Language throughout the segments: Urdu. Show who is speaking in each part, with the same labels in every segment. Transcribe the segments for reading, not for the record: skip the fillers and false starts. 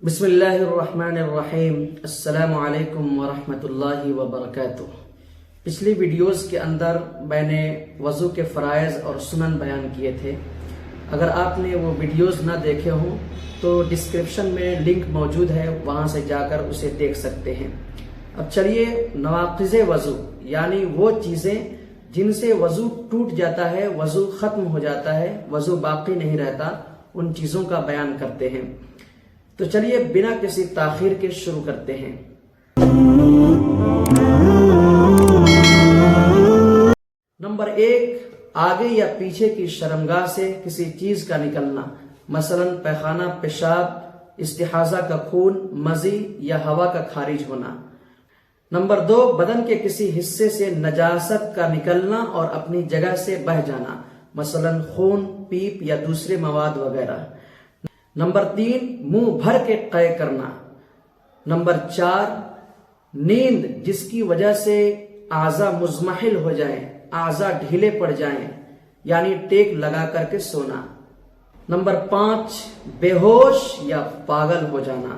Speaker 1: بسم اللہ الرحمن الرحیم۔ السلام علیکم ورحمۃ اللہ وبرکاتہ۔ پچھلی ویڈیوز کے اندر میں نے وضو کے فرائض اور سنن بیان کیے تھے۔ اگر آپ نے وہ ویڈیوز نہ دیکھے ہوں تو ڈسکرپشن میں لنک موجود ہے، وہاں سے جا کر اسے دیکھ سکتے ہیں۔ اب چلیے نواقض وضو یعنی وہ چیزیں جن سے وضو ٹوٹ جاتا ہے، وضو ختم ہو جاتا ہے، وضو باقی نہیں رہتا، ان چیزوں کا بیان کرتے ہیں۔ تو چلیے بنا کسی تاخیر کے شروع کرتے ہیں۔ نمبر 1، آگے یا پیچھے کی شرمگاہ سے کسی چیز کا نکلنا، مثلا پیخانہ، پیشاب، استحاضہ کا خون، مزی یا ہوا کا خارج ہونا۔ نمبر 2، بدن کے کسی حصے سے نجاست کا نکلنا اور اپنی جگہ سے بہہ جانا، مثلا خون، پیپ یا دوسرے مواد وغیرہ۔ نمبر 3، منہ بھر کے قے کرنا۔ نمبر 4، نیند جس کی وجہ سے اعضاء مزمحل ہو جائیں، اعضاء ڈھیلے پڑ جائیں، یعنی ٹیک لگا کر کے سونا۔ نمبر 5، بے ہوش یا پاگل ہو جانا۔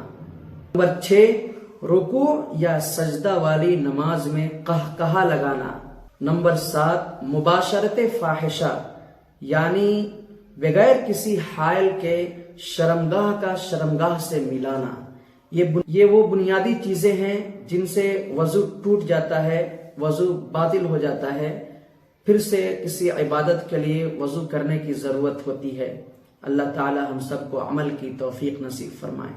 Speaker 1: نمبر 6، رکوع یا سجدہ والی نماز میں قہقہا لگانا۔ نمبر 7، مباشرت فاحشہ یعنی بغیر کسی حائل کے شرمگاہ کا شرمگاہ سے ملانا۔ یہ وہ بنیادی چیزیں ہیں جن سے وضو ٹوٹ جاتا ہے، وضو باطل ہو جاتا ہے، پھر سے کسی عبادت کے لیے وضو کرنے کی ضرورت ہوتی ہے۔ اللہ تعالی ہم سب کو عمل کی توفیق نصیب فرمائے۔